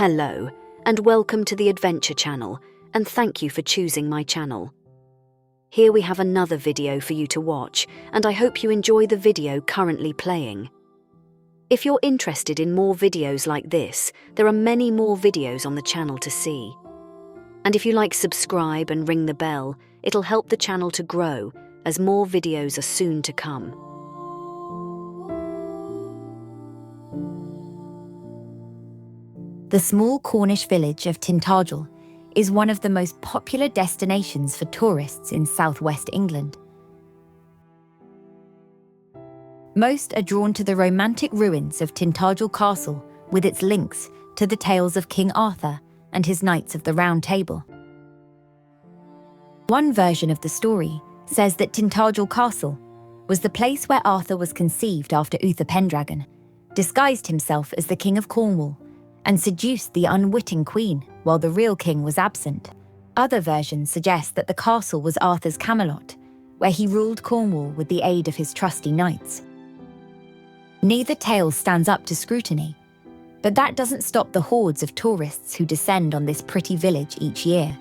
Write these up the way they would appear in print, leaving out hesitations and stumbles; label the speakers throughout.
Speaker 1: Hello, and welcome to the Adventure Channel, and thank you for choosing my channel. Here we have another video for you to watch, and I hope you enjoy the video currently playing. If you're interested in more videos like this, there are many more videos on the channel to see. And if you like, subscribe and ring the bell, it'll help the channel to grow, as more videos are soon to come.
Speaker 2: The small Cornish village of Tintagel is one of the most popular destinations for tourists in southwest England. Most are drawn to the romantic ruins of Tintagel Castle with its links to the tales of King Arthur and his Knights of the Round Table. One version of the story says that Tintagel Castle was the place where Arthur was conceived after Uther Pendragon disguised himself as the King of Cornwall and seduced the unwitting queen while the real king was absent. Other versions suggest that the castle was Arthur's Camelot, where he ruled Cornwall with the aid of his trusty knights. Neither tale stands up to scrutiny, but that doesn't stop the hordes of tourists who descend on this pretty village each year.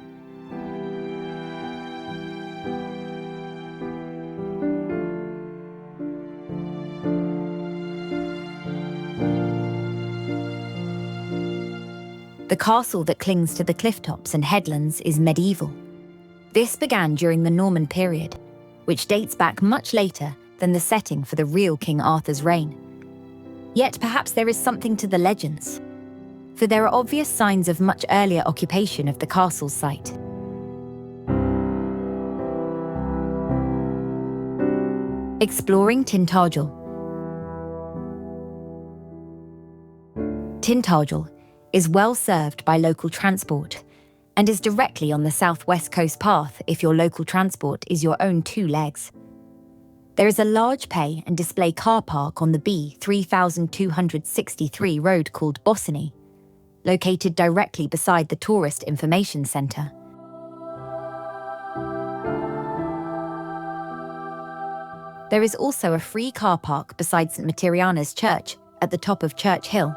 Speaker 2: The castle that clings to the cliff tops and headlands is medieval. This began during the Norman period, which dates back much later than the setting for the real King Arthur's reign. Yet perhaps there is something to the legends, for there are obvious signs of much earlier occupation of the castle's site. Exploring Tintagel. Tintagel is well served by local transport and is directly on the southwest coast path if your local transport is your own two legs. There is a large pay and display car park on the B3263 road called Bossiny, located directly beside the Tourist Information Centre. There is also a free car park beside St Materiana's church at the top of Church Hill.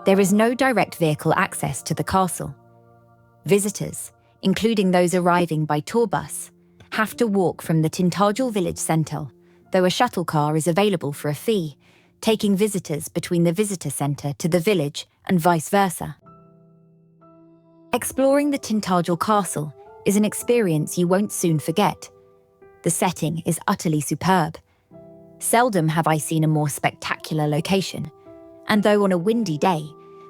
Speaker 2: There is no direct vehicle access to the castle. Visitors, including those arriving by tour bus, have to walk from the Tintagel village centre, though a shuttle car is available for a fee, taking visitors between the visitor centre to the village and vice versa. Exploring the Tintagel castle is an experience you won't soon forget. The setting is utterly superb. Seldom have I seen a more spectacular location, and though on a windy day,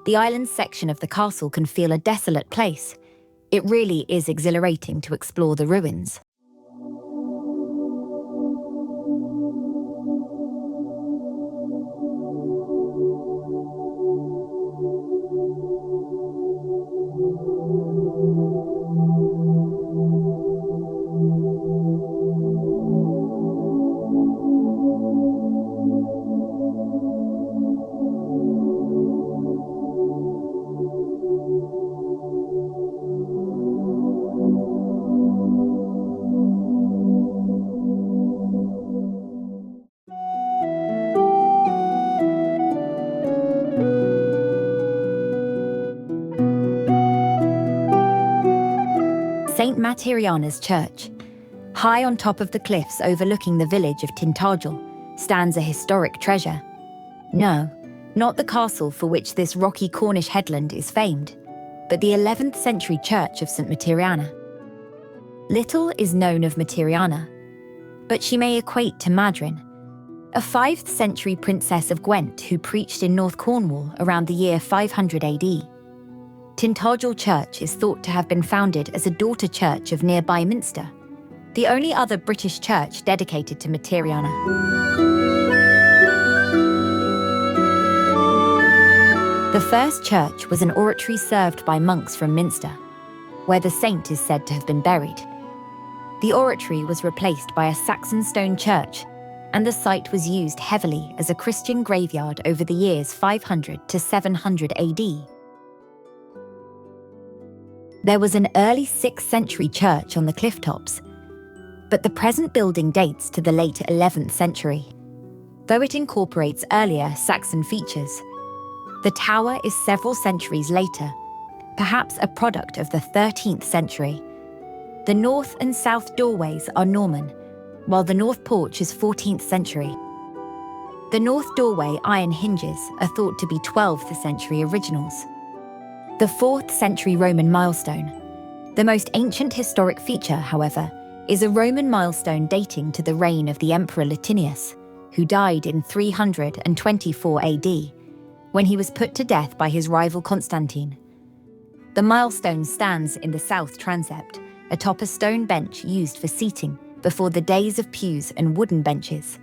Speaker 2: the island section of the castle can feel a desolate place, it really is exhilarating to explore the ruins. St Materiana's church, high on top of the cliffs overlooking the village of Tintagel, stands a historic treasure. No, not the castle for which this rocky Cornish headland is famed, but the 11th century church of St Materiana. Little is known of Materiana, but she may equate to Madryn, a 5th century princess of Gwent who preached in North Cornwall around the year 500 AD. Tintagel Church is thought to have been founded as a daughter church of nearby Minster, the only other British church dedicated to Materiana. The first church was an oratory served by monks from Minster, where the saint is said to have been buried. The oratory was replaced by a Saxon stone church, and the site was used heavily as a Christian graveyard over the years 500 to 700 AD. There was an early 6th century church on the cliff tops, but the present building dates to the late 11th century. Though it incorporates earlier Saxon features, the tower is several centuries later, perhaps a product of the 13th century. The north and south doorways are Norman, while the north porch is 14th century. The north doorway iron hinges are thought to be 12th century originals. The 4th century Roman milestone. The most ancient historic feature, however, is a Roman milestone dating to the reign of the Emperor Latinius, who died in 324 AD, when he was put to death by his rival Constantine. The milestone stands in the south transept, atop a stone bench used for seating before the days of pews and wooden benches.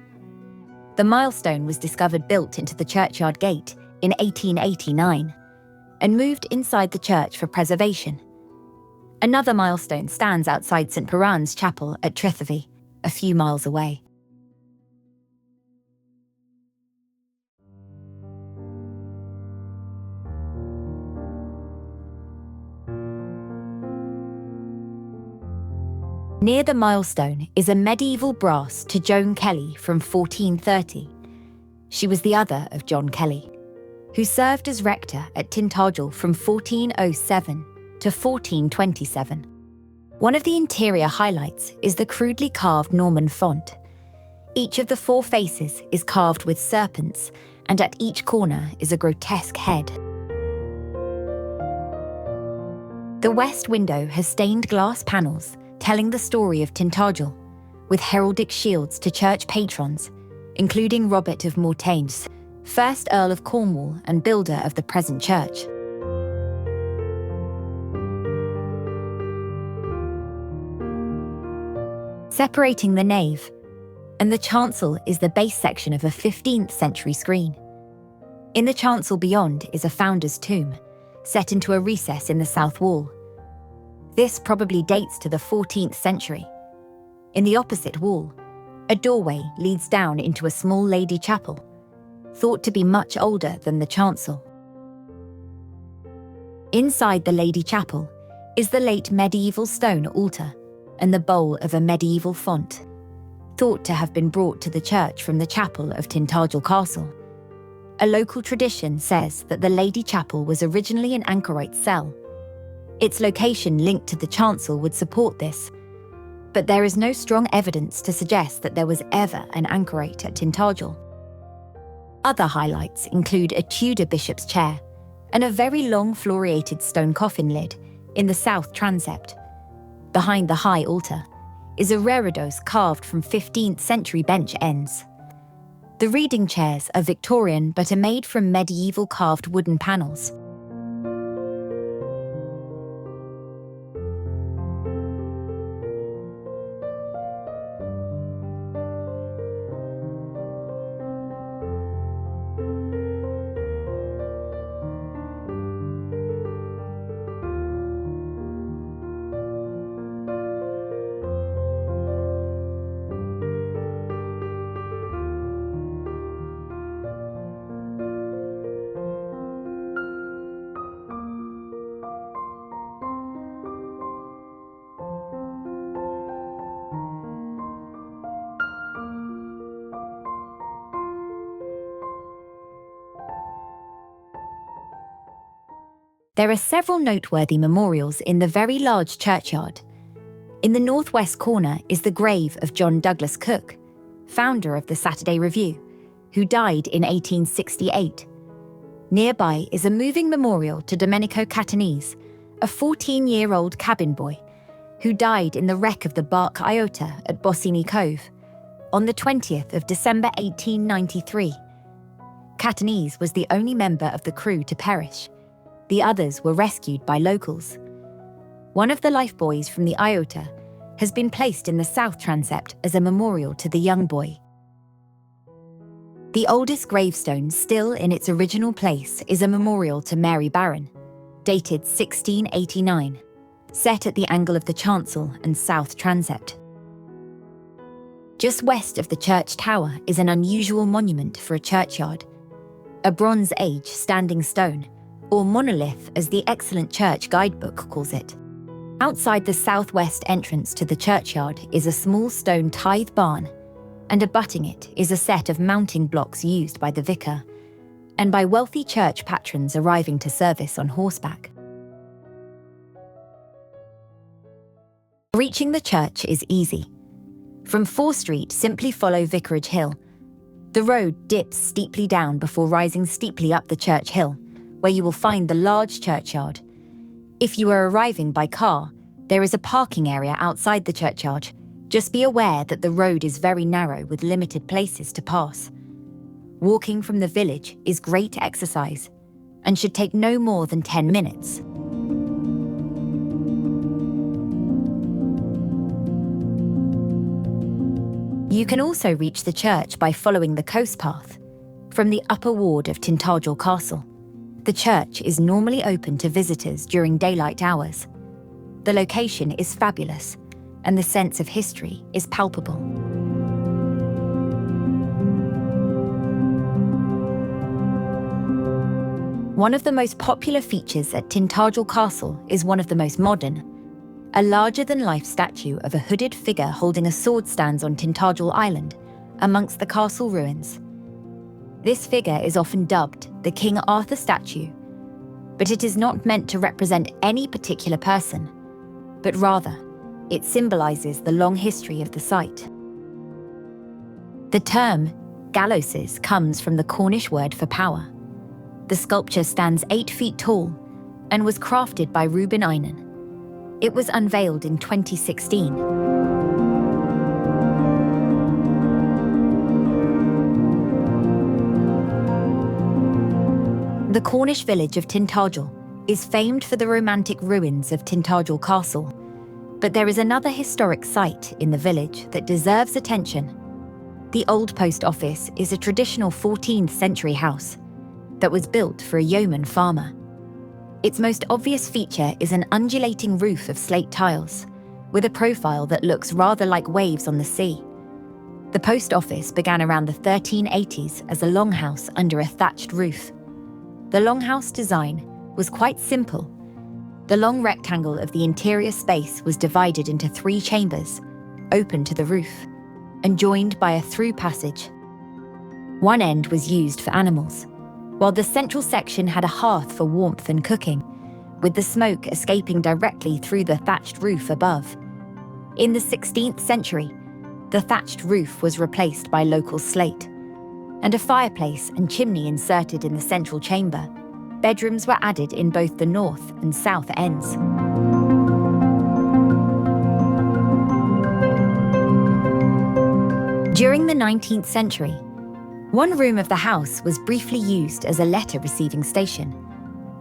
Speaker 2: The milestone was discovered built into the churchyard gate in 1889 and moved inside the church for preservation. Another milestone stands outside St. Piran's Chapel at Trethevey, a few miles away. Near the milestone is a medieval brass to Joan Kelly from 1430. She was the other of John Kelly, who served as rector at Tintagel from 1407 to 1427. One of the interior highlights is the crudely carved Norman font. Each of the four faces is carved with serpents, and at each corner is a grotesque head. The west window has stained glass panels telling the story of Tintagel, with heraldic shields to church patrons, including Robert of Mortaines, 1st Earl of Cornwall and builder of the present church. Separating the nave and the chancel is the base section of a 15th century screen. In the chancel beyond is a founder's tomb, set into a recess in the south wall. This probably dates to the 14th century. In the opposite wall, a doorway leads down into a small lady chapel, thought to be much older than the chancel. Inside the lady chapel is the late medieval stone altar and the bowl of a medieval font, thought to have been brought to the church from the chapel of Tintagel Castle. A local tradition says that the lady chapel was originally an anchorite cell. Its location linked to the chancel would support this, but there is no strong evidence to suggest that there was ever an anchorite at Tintagel. Other highlights include a Tudor bishop's chair and a very long floriated stone coffin lid in the south transept. Behind the high altar is a reredos carved from 15th century bench ends. The reading chairs are Victorian but are made from medieval carved wooden panels. There are several noteworthy memorials in the very large churchyard. In the northwest corner is the grave of John Douglas Cook, founder of the Saturday Review, who died in 1868. Nearby is a moving memorial to Domenico Catanese, a 14-year-old cabin boy, who died in the wreck of the bark Iota at Bossini Cove on the 20th of December 1893. Catanese was the only member of the crew to perish. The others were rescued by locals. One of the lifebuoys from the Iota has been placed in the south transept as a memorial to the young boy. The oldest gravestone still in its original place is a memorial to Mary Barron, dated 1689, set at the angle of the chancel and south transept. Just west of the church tower is an unusual monument for a churchyard, a Bronze Age standing stone, or monolith as the Excellent Church guidebook calls it. Outside the southwest entrance to the churchyard is a small stone tithe barn, and abutting it is a set of mounting blocks used by the vicar and by wealthy church patrons arriving to service on horseback. Reaching the church is easy. From Fore Street, simply follow Vicarage Hill. The road dips steeply down before rising steeply up the church hill, where you will find the large churchyard. If you are arriving by car, there is a parking area outside the churchyard. Just be aware that the road is very narrow with limited places to pass. Walking from the village is great exercise and should take no more than 10 minutes. You can also reach the church by following the coast path from the upper ward of Tintagel Castle. The church is normally open to visitors during daylight hours. The location is fabulous, and the sense of history is palpable. One of the most popular features at Tintagel Castle is one of the most modern. A larger-than-life statue of a hooded figure holding a sword stands on Tintagel Island, amongst the castle ruins. This figure is often dubbed the King Arthur statue, but it is not meant to represent any particular person, but rather, it symbolises the long history of the site. The term Gallos comes from the Cornish word for power. The sculpture stands 8 feet tall and was crafted by Redesigning. It was unveiled in 2016. The Cornish village of Tintagel is famed for the romantic ruins of Tintagel Castle, but there is another historic site in the village that deserves attention. The old post office is a traditional 14th century house that was built for a yeoman farmer. Its most obvious feature is an undulating roof of slate tiles, with a profile that looks rather like waves on the sea. The post office began around the 1380s as a longhouse under a thatched roof. The longhouse design was quite simple. The long rectangle of the interior space was divided into 3 chambers, open to the roof, and joined by a through passage. One end was used for animals, while the central section had a hearth for warmth and cooking, with the smoke escaping directly through the thatched roof above. In the 16th century, the thatched roof was replaced by local slate, and a fireplace and chimney inserted in the central chamber. Bedrooms were added in both the north and south ends. During the 19th century, one room of the house was briefly used as a letter-receiving station,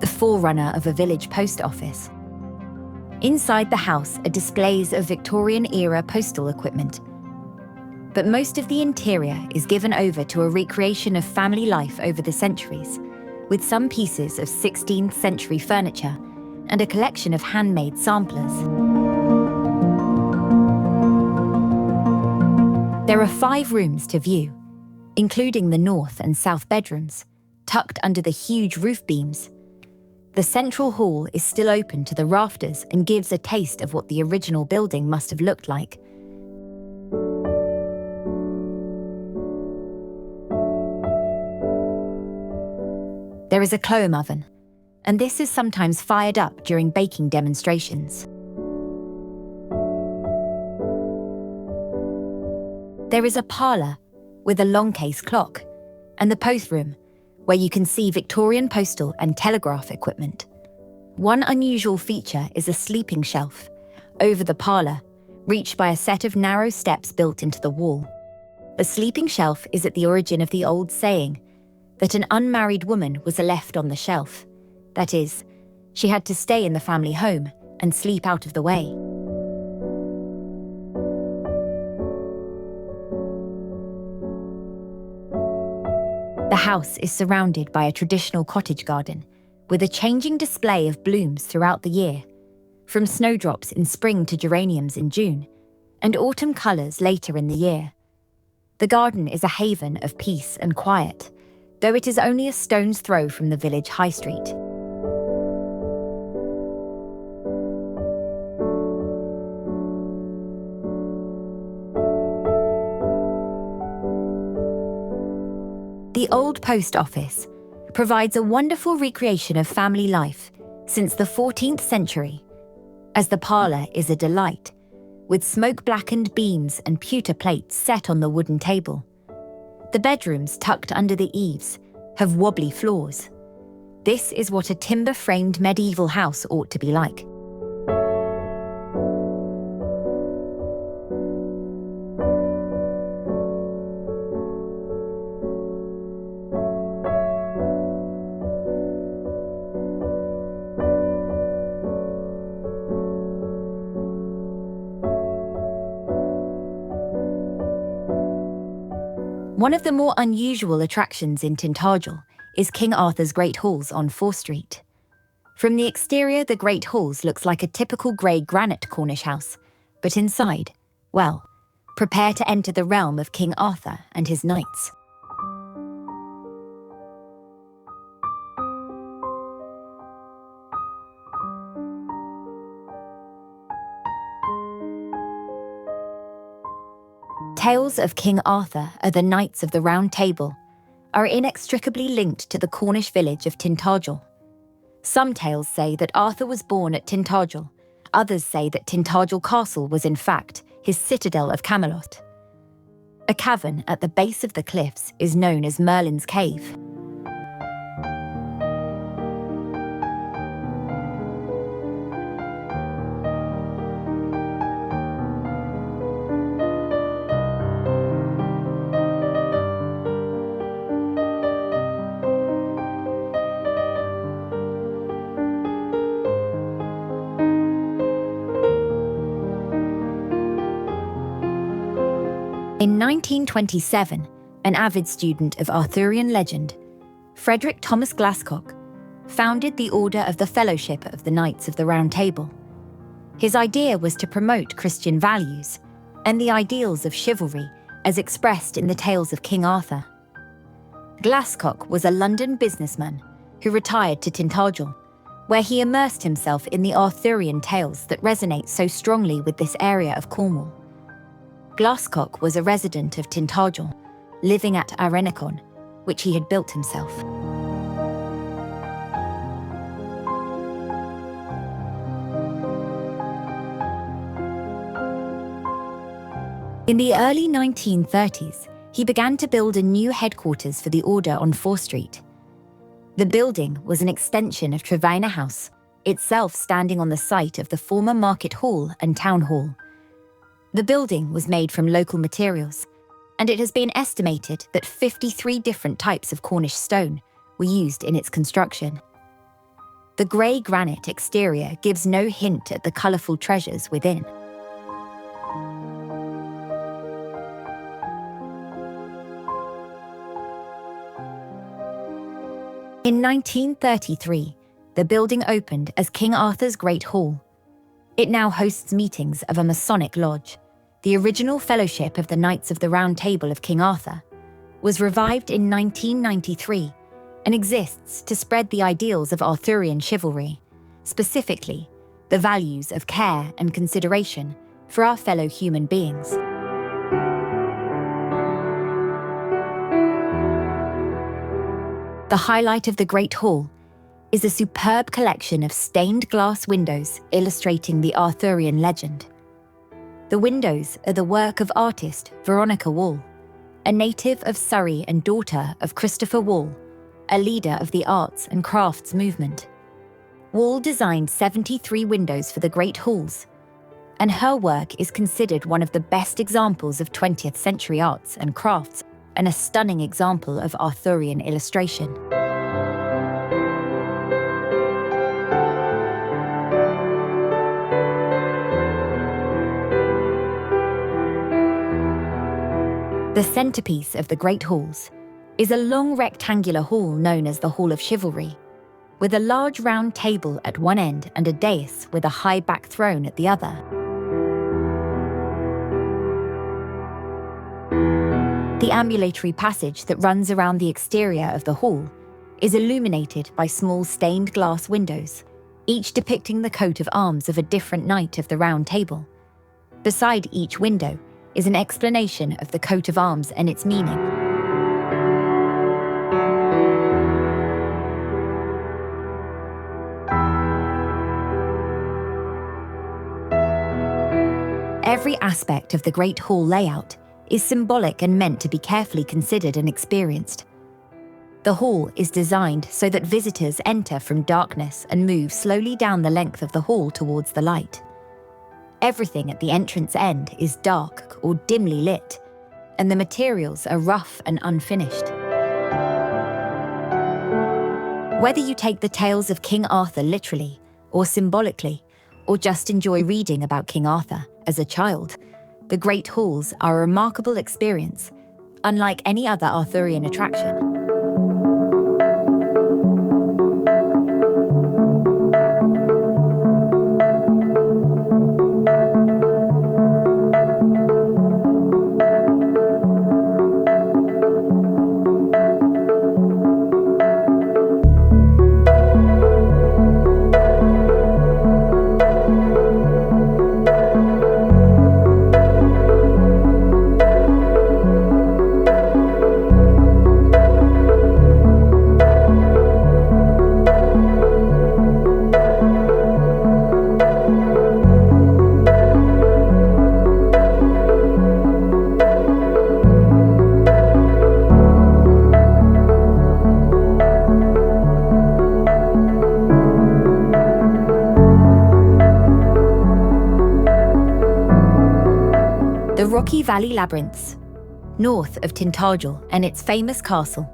Speaker 2: the forerunner of a village post office. Inside the house are displays of Victorian-era postal equipment, but most of the interior is given over to a recreation of family life over the centuries, with some pieces of 16th century furniture and a collection of handmade samplers. There are 5 rooms to view, including the north and south bedrooms, tucked under the huge roof beams. The central hall is still open to the rafters and gives a taste of what the original building must have looked like. There is a cloam oven, and this is sometimes fired up during baking demonstrations. There is a parlour with a long case clock, and the post room, where you can see Victorian postal and telegraph equipment. One unusual feature is a sleeping shelf over the parlour, reached by a set of narrow steps built into the wall. The sleeping shelf is at the origin of the old saying that an unmarried woman was left on the shelf. That is, she had to stay in the family home and sleep out of the way. The house is surrounded by a traditional cottage garden, with a changing display of blooms throughout the year, from snowdrops in spring to geraniums in June, and autumn colours later in the year. The garden is a haven of peace and quiet, though it is only a stone's throw from the village high street. The old post office provides a wonderful recreation of family life since the 14th century, as the parlour is a delight, with smoke-blackened beams and pewter plates set on the wooden table. The bedrooms, tucked under the eaves, have wobbly floors. This is what a timber-framed medieval house ought to be like. One of the more unusual attractions in Tintagel is King Arthur's Great Halls on Fore Street. From the exterior, the Great Halls looks like a typical grey granite Cornish house, but inside, well, prepare to enter the realm of King Arthur and his knights. Tales of King Arthur and the Knights of the Round Table are inextricably linked to the Cornish village of Tintagel. Some tales say that Arthur was born at Tintagel, others say that Tintagel Castle was in fact his citadel of Camelot. A cavern at the base of the cliffs is known as Merlin's Cave. In 1927, an avid student of Arthurian legend, Frederick Thomas Glasscock, founded the Order of the Fellowship of the Knights of the Round Table. His idea was to promote Christian values and the ideals of chivalry as expressed in the tales of King Arthur. Glasscock was a London businessman who retired to Tintagel, where he immersed himself in the Arthurian tales that resonate so strongly with this area of Cornwall. Glasscock was a resident of Tintagel, living at Arenicon, which he had built himself. In the early 1930s, he began to build a new headquarters for the Order on Fore Street. The building was an extension of Trevina House, itself standing on the site of the former Market Hall and Town Hall. The building was made from local materials, and it has been estimated that 53 different types of Cornish stone were used in its construction. The grey granite exterior gives no hint at the colourful treasures within. In 1933, the building opened as King Arthur's Great Hall. It now hosts meetings of a Masonic lodge. The original Fellowship of the Knights of the Round Table of King Arthur was revived in 1993 and exists to spread the ideals of Arthurian chivalry, specifically the values of care and consideration for our fellow human beings. The highlight of the Great Hall is a superb collection of stained glass windows illustrating the Arthurian legend. The windows are the work of artist Veronica Wall, a native of Surrey and daughter of Christopher Wall, a leader of the arts and crafts movement. Wall designed 73 windows for the Great Halls, and her work is considered one of the best examples of 20th century arts and crafts and a stunning example of Arthurian illustration. The centrepiece of the Great Halls is a long rectangular hall known as the Hall of Chivalry, with a large round table at one end and a dais with a high back throne at the other. The ambulatory passage that runs around the exterior of the hall is illuminated by small stained glass windows, each depicting the coat of arms of a different knight of the Round Table. Beside each window is an explanation of the coat of arms and its meaning. Every aspect of the Great Hall layout is symbolic and meant to be carefully considered and experienced. The hall is designed so that visitors enter from darkness and move slowly down the length of the hall towards the light. Everything at the entrance end is dark or dimly lit, and the materials are rough and unfinished. Whether you take the tales of King Arthur literally or symbolically, or just enjoy reading about King Arthur as a child, the Great Halls are a remarkable experience, unlike any other Arthurian attraction. The Rocky Valley Labyrinths. North of Tintagel and its famous castle,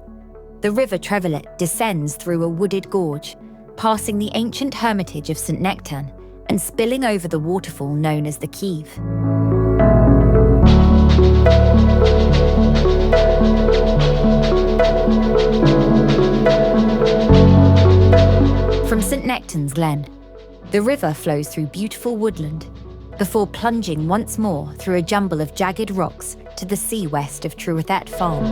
Speaker 2: the River Trevelet descends through a wooded gorge, passing the ancient hermitage of St. Nectan and spilling over the waterfall known as the Kieve. From St. Nectan's Glen, the river flows through beautiful woodland, before plunging once more through a jumble of jagged rocks to the sea west of Truethet Farm.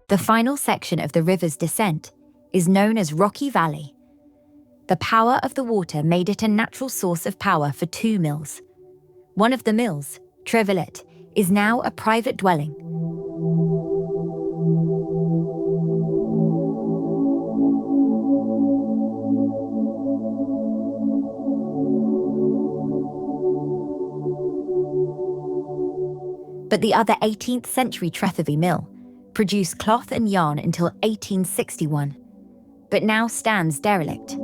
Speaker 2: The final section of the river's descent is known as Rocky Valley. The power of the water made it a natural source of power for 2 mills. One of the mills, Trevelet, is now a private dwelling. But the other 18th century Trethevey mill produced cloth and yarn until 1861, but now stands derelict.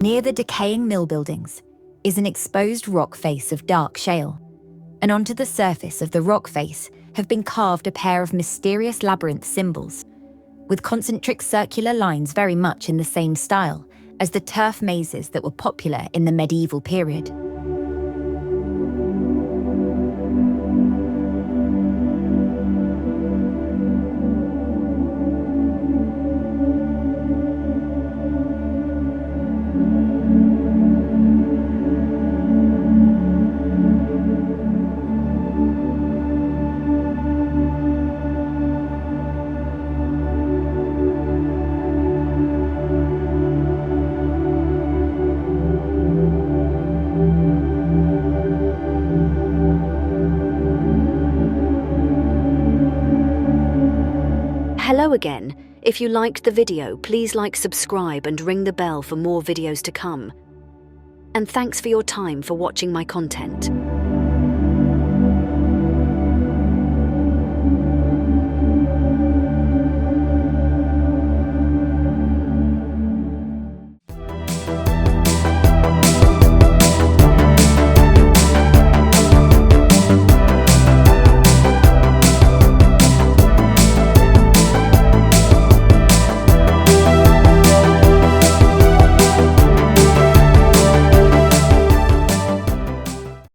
Speaker 2: Near the decaying mill buildings is an exposed rock face of dark shale, and onto the surface of the rock face have been carved a pair of mysterious labyrinth symbols, with concentric circular lines very much in the same style as the turf mazes that were popular in the medieval period.
Speaker 1: Hello again. If you liked the video, please subscribe and ring the bell for more videos to come. And thanks for your time for watching my content.